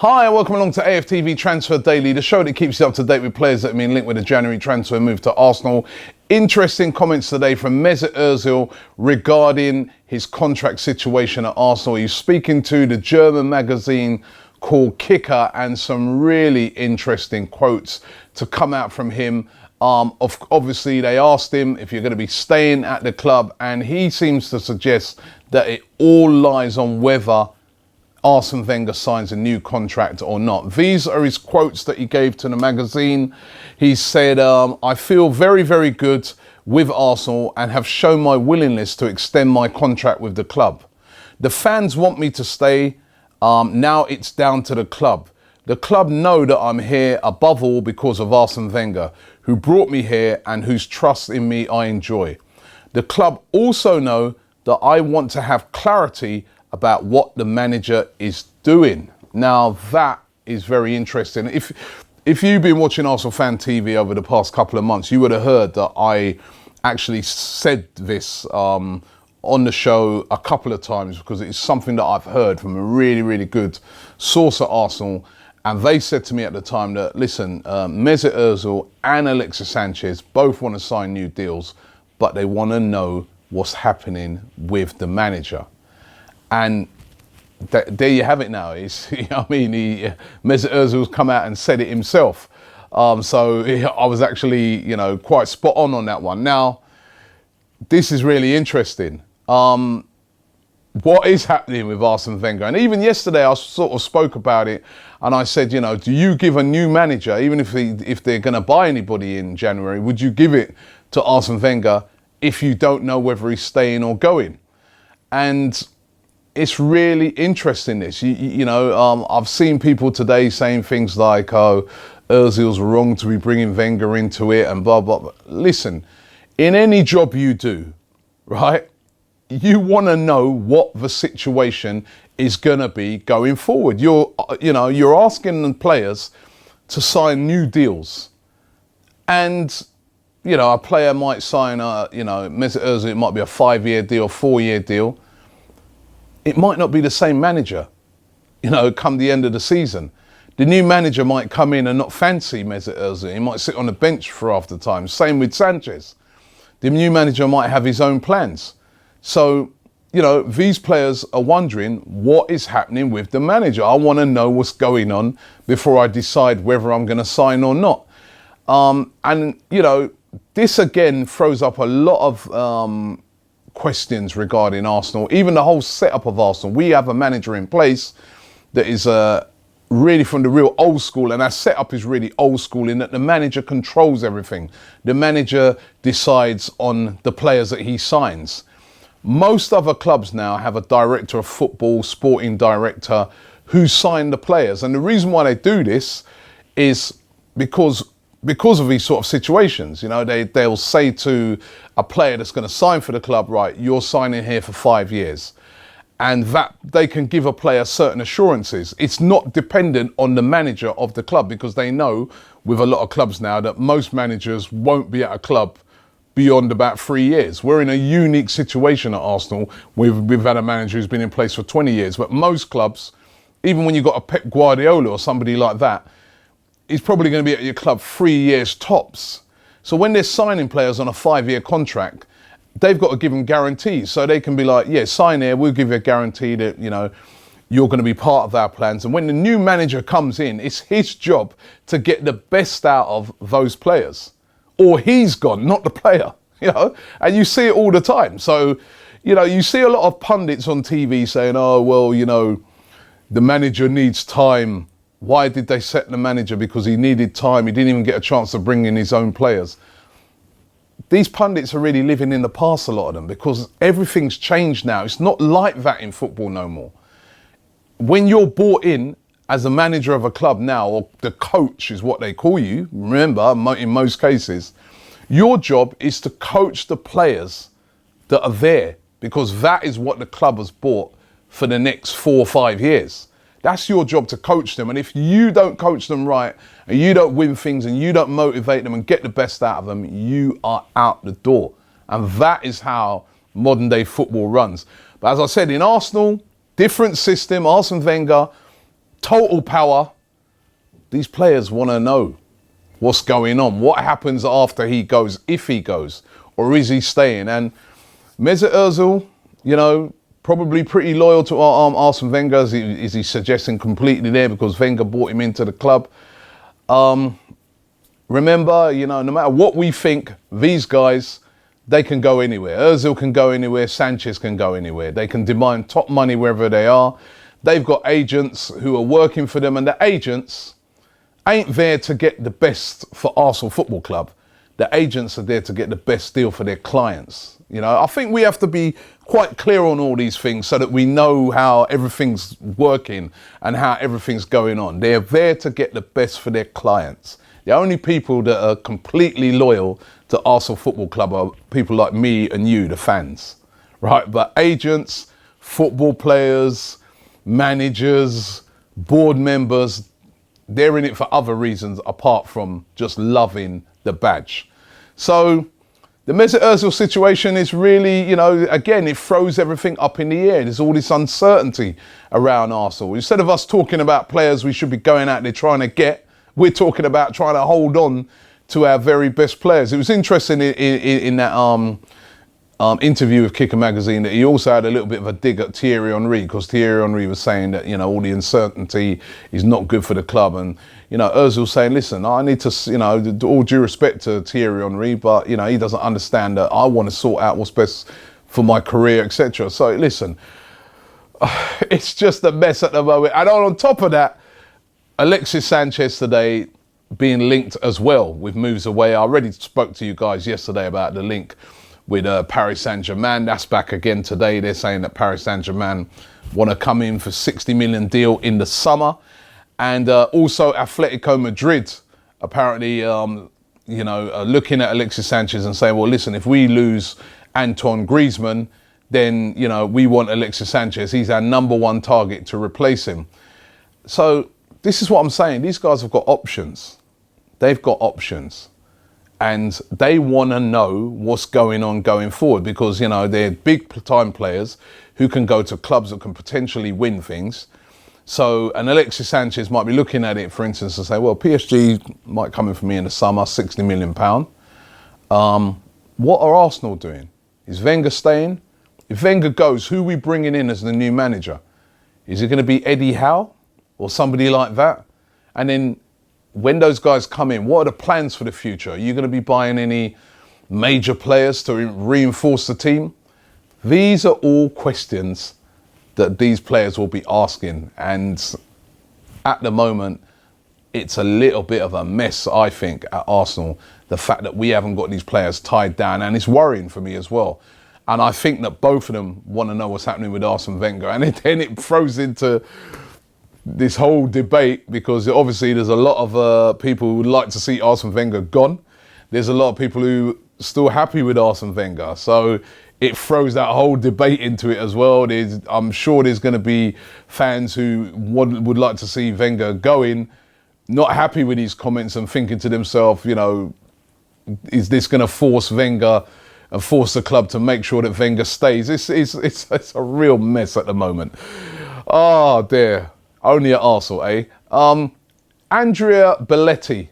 Hi and welcome along to AFTV Transfer Daily, the show that keeps you up to date with players that have been linked with a January transfer move to Arsenal. Interesting comments today from Mesut Ozil regarding his contract situation at Arsenal. He's speaking to the German magazine called Kicker, and some really interesting quotes to come out from him. Obviously, they asked him if you're going to be staying at the club, and he seems to suggest that it all lies on whether Arsene Wenger signs a new contract or not. These are his quotes that he gave to the magazine. He said, I feel very, very good with Arsenal and have shown my willingness to extend my contract with the club. The fans want me to stay. Now it's down to the club. The club know that I'm here above all because of Arsene Wenger, who brought me here and whose trust in me I enjoy. The club also know that I want to have clarity about what the manager is doing. Now that is very interesting. If you've been watching ArsenalFanTV over the past couple of months, you would have heard that I actually said this on the show a couple of times, because it's something that I've heard from a really, really good source at Arsenal. And they said to me at the time that, listen, Mesut Ozil and Alexis Sanchez both want to sign new deals, but they want to know what's happening with the manager. And there you have it now. Mesut Ozil's come out and said it himself. So I was actually, quite spot on that one. Now, this is really interesting. What is happening with Arsene Wenger? And even yesterday, I sort of spoke about it, and I said, do you give a new manager, even if they're going to buy anybody in January, would you give it to Arsene Wenger if you don't know whether he's staying or going? And it's really interesting, this. I've seen people today saying things like, oh, Ozil's wrong to be bringing Wenger into it and blah, blah, blah. Listen, in any job you do, right, you want to know what the situation is going to be going forward. You're asking the players to sign new deals. And, a player might sign, Mesut Ozil, it might be a 5-year deal, 4-year deal. It might not be the same manager, come the end of the season. The new manager might come in and not fancy Mesut Ozil. He might sit on the bench for half the time. Same with Sanchez. The new manager might have his own plans. So, these players are wondering what is happening with the manager. I want to know what's going on before I decide whether I'm going to sign or not. This again throws up a lot of questions regarding Arsenal, even the whole setup of Arsenal. We have a manager in place that is really from the real old school, and our setup is really old school in that the manager controls everything. The manager decides on the players that he signs. Most other clubs now have a director of football, sporting director, who sign the players. And the reason why they do this is because of these sort of situations. They'll say to a player that's going to sign for the club, right, you're signing here for 5 years. And that they can give a player certain assurances. It's not dependent on the manager of the club, because they know with a lot of clubs now that most managers won't be at a club beyond about 3 years. We're in a unique situation at Arsenal. We've had a manager who's been in place for 20 years, but most clubs, even when you've got a Pep Guardiola or somebody like that, he's probably going to be at your club 3 years tops. So when they're signing players on a 5-year contract, they've got to give them guarantees. So they can be like, yeah, sign here, we'll give you a guarantee that, you're going to be part of our plans. And when the new manager comes in, it's his job to get the best out of those players. Or he's gone, not the player, and you see it all the time. So, you see a lot of pundits on TV saying, oh, well, the manager needs time. Why did they set the manager? Because he needed time. He didn't even get a chance to bring in his own players. These pundits are really living in the past, a lot of them, because everything's changed now. It's not like that in football no more. When you're bought in as a manager of a club now, or the coach is what they call you, remember, in most cases, your job is to coach the players that are there, because that is what the club has bought for the next 4 or 5 years. That's your job, to coach them. And if you don't coach them right, and you don't win things, and you don't motivate them and get the best out of them, you are out the door. And that is how modern day football runs. But as I said, in Arsenal, different system. Arsene Wenger total power. These players want to know what's going on. What happens after he goes, if he goes, or is he staying? And Mesut Ozil, you know, probably pretty loyal to Arsene Wenger. Is he suggesting completely there because Wenger brought him into the club? Remember, you know, no matter what we think, these guys, they can go anywhere. Ozil can go anywhere. Sanchez can go anywhere. They can demand top money wherever they are. They've got agents who are working for them, and the agents ain't there to get the best for Arsenal Football Club. The agents are there to get the best deal for their clients. You know, I think we have to be quite clear on all these things so that we know how everything's working and how everything's going on. They're there to get the best for their clients. The only people that are completely loyal to Arsenal Football Club are people like me and you, the fans, right? But agents, football players, managers, board members, they're in it for other reasons apart from just loving the badge. So the Mesut Ozil situation is really, you know, again, it throws everything up in the air. There's all this uncertainty around Arsenal. Instead of us talking about players we should be going out there trying to get, we're talking about trying to hold on to our very best players. It was interesting in that interview with Kicker magazine that he also had a little bit of a dig at Thierry Henry, because Thierry Henry was saying that, you know, all the uncertainty is not good for the club. And, you know, Ozil saying, listen, I need to, you know, all due respect to Thierry Henry, but, you know, he doesn't understand that I want to sort out what's best for my career, etc. So, listen, it's just a mess at the moment. And on top of that, Alexis Sanchez today being linked as well with moves away. I already spoke to you guys yesterday about the link with Paris Saint-Germain. That's back again today. They're saying that Paris Saint-Germain want to come in for 60 million deal in the summer. And also Atletico Madrid apparently, you know, looking at Alexis Sanchez and saying, well, listen, if we lose Antoine Griezmann, then, you know, we want Alexis Sanchez. He's our number one target to replace him. So this is what I'm saying. These guys have got options. They've got options. And they want to know what's going on going forward because, you know, they're big time players who can go to clubs that can potentially win things. So, and Alexis Sanchez might be looking at it, for instance, and say, well, PSG might come in for me in the summer, £60 million. What are Arsenal doing? Is Wenger staying? If Wenger goes, who are we bringing in as the new manager? Is it going to be Eddie Howe or somebody like that? And then when those guys come in, what are the plans for the future? Are you going to be buying any major players to reinforce the team? These are all questions that these players will be asking. And at the moment, it's a little bit of a mess, I think, at Arsenal. The fact that we haven't got these players tied down, and it's worrying for me as well. And I think that both of them want to know what's happening with Arsene Wenger. And then it throws into this whole debate because obviously there's a lot of people who would like to see Arsene Wenger gone. There's a lot of people who are still happy with Arsene Wenger. So it throws that whole debate into it as well. I'm sure there's going to be fans who would like to see Wenger going, not happy with his comments and thinking to themselves, you know, is this going to force Wenger and force the club to make sure that Wenger stays? It's a real mess at the moment. Oh dear. Only at Arsenal, eh? Andrea Belletti,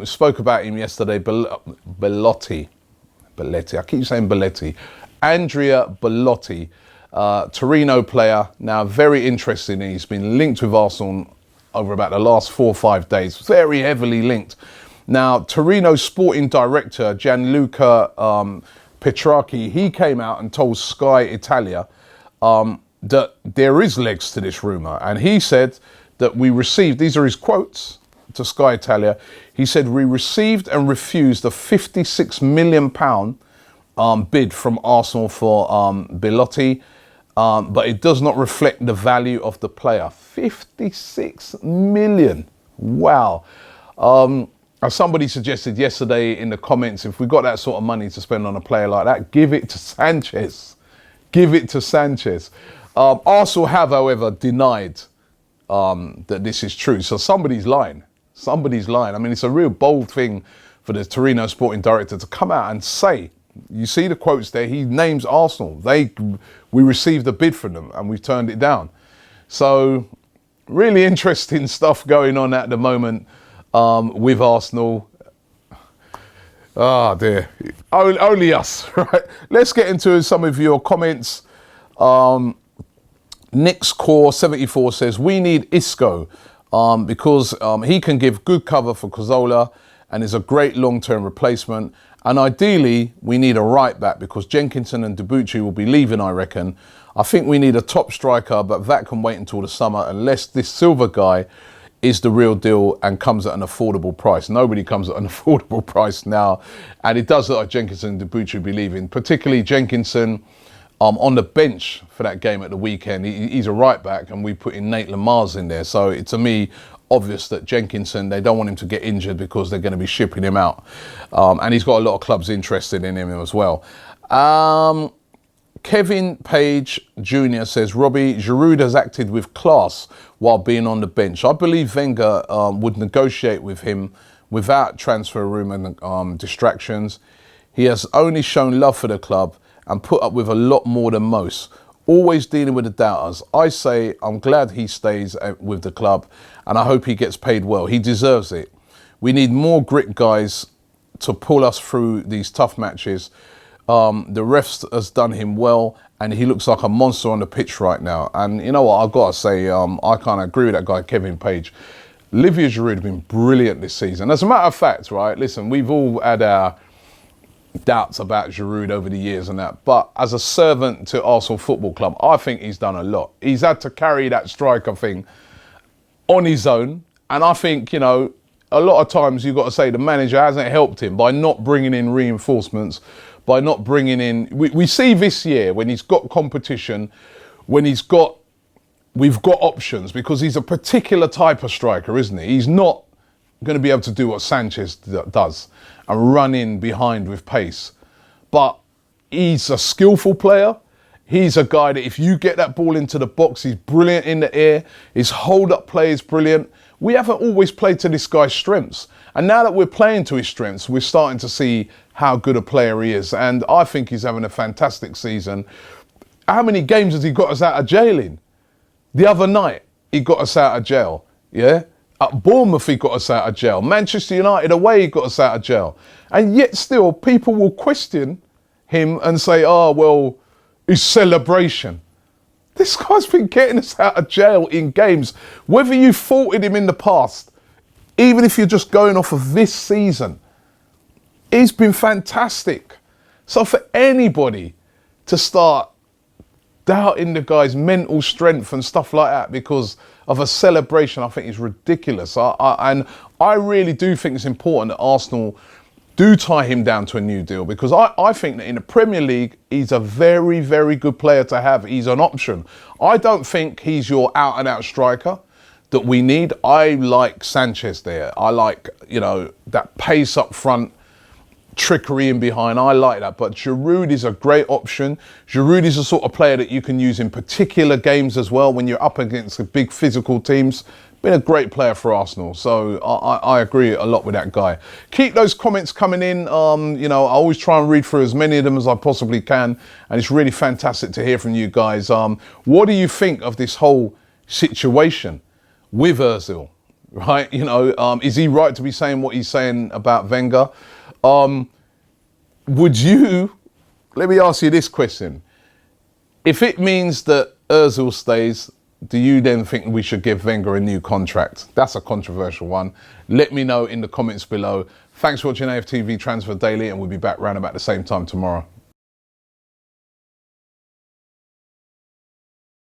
spoke about him yesterday. Bellotti. I keep saying Belletti. Andrea Bellotti, Torino player. Now, very interesting. He's been linked with Arsenal over about the last 4 or 5 days. Very heavily linked. Now, Torino sporting director Gianluca Petrarchi, he came out and told Sky Italia that there is legs to this rumour. And he said that we received, these are his quotes to Sky Italia, he said, we received and refused a £56 million bid from Arsenal for Bellotti, but it does not reflect the value of the player. 56 million. Wow. As somebody suggested yesterday in the comments, if we got that sort of money to spend on a player like that, give it to Sanchez. Give it to Sanchez. Arsenal have, however, denied that this is true. So somebody's lying. Somebody's lying. I mean, it's a real bold thing for the Torino sporting director to come out and say, you see the quotes there, he names Arsenal. We received a bid from them and we've turned it down. So really interesting stuff going on at the moment with Arsenal. Oh dear, only us, right? Let's get into some of your comments. Nick's Core 74 says, we need Isco because he can give good cover for Cazorla and is a great long-term replacement. And ideally, we need a right back because Jenkinson and Debuchy will be leaving, I reckon. I think we need a top striker, but that can wait until the summer unless this Silva guy is the real deal and comes at an affordable price. Nobody comes at an affordable price now. And it does look like Jenkinson and Debuchy will be leaving, particularly Jenkinson on the bench for that game at the weekend. He's a right back and we put in Nate Lamar's in there. So to me, obvious that Jenkinson, they don't want him to get injured because they're going to be shipping him out. And he's got a lot of clubs interested in him as well. Kevin Page Jr. says, Robbie, Giroud has acted with class while being on the bench. I believe Wenger would negotiate with him without transfer room and distractions. He has only shown love for the club and put up with a lot more than most. Always dealing with the doubters. I say I'm glad he stays with the club and I hope he gets paid well. He deserves it. We need more grit guys to pull us through these tough matches. The refs has done him well and he looks like a monster on the pitch right now. And you know what, I've got to say, I can't agree with that guy, Kevin Page. Olivier Giroud has been brilliant this season. As a matter of fact, right, listen, we've all had our doubts about Giroud over the years and that, but as a servant to Arsenal Football Club, I think he's done a lot. He's had to carry that striker thing on his own, and I think, you know, a lot of times you've got to say the manager hasn't helped him by not bringing in reinforcements, by not bringing in... We see this year when he's got competition, when we've got options, because he's a particular type of striker, isn't he? He's not going to be able to do what Sanchez does and run in behind with pace. But he's a skillful player. He's a guy that if you get that ball into the box, he's brilliant in the air. His hold-up play is brilliant. We haven't always played to this guy's strengths. And now that we're playing to his strengths, we're starting to see how good a player he is. And I think he's having a fantastic season. How many games has he got us out of jail in? The other night, he got us out of jail, yeah? At Bournemouth, he got us out of jail. Manchester United away, he got us out of jail. And yet still, people will question him and say, oh, well, his celebration. This guy's been getting us out of jail in games. Whether you faulted him in the past, even if you're just going off of this season, he's been fantastic. So for anybody to start doubting the guy's mental strength and stuff like that because of a celebration, I think is ridiculous. And I really do think it's important that Arsenal do tie him down to a new deal, because I think that in the Premier League, he's a very, very good player to have. He's an option. I don't think he's your out-and-out striker that we need. I like Sanchez there. I like, you know, that pace up front, trickery in behind. I like that. But Giroud is a great option. Giroud is the sort of player that you can use in particular games as well when you're up against the big physical teams. Been a great player for Arsenal. So I agree a lot with that guy. Keep those comments coming in. You know, I always try and read through as many of them as I possibly can. And it's really fantastic to hear from you guys. What do you think of this whole situation with Ozil? Right? You know, is he right to be saying what he's saying about Wenger? Would you, let me ask you this question. If it means that Ozil stays, do you then think we should give Wenger a new contract? That's a controversial one. Let me know in the comments below. Thanks for watching AFTV Transfer Daily, and we'll be back round about the same time tomorrow.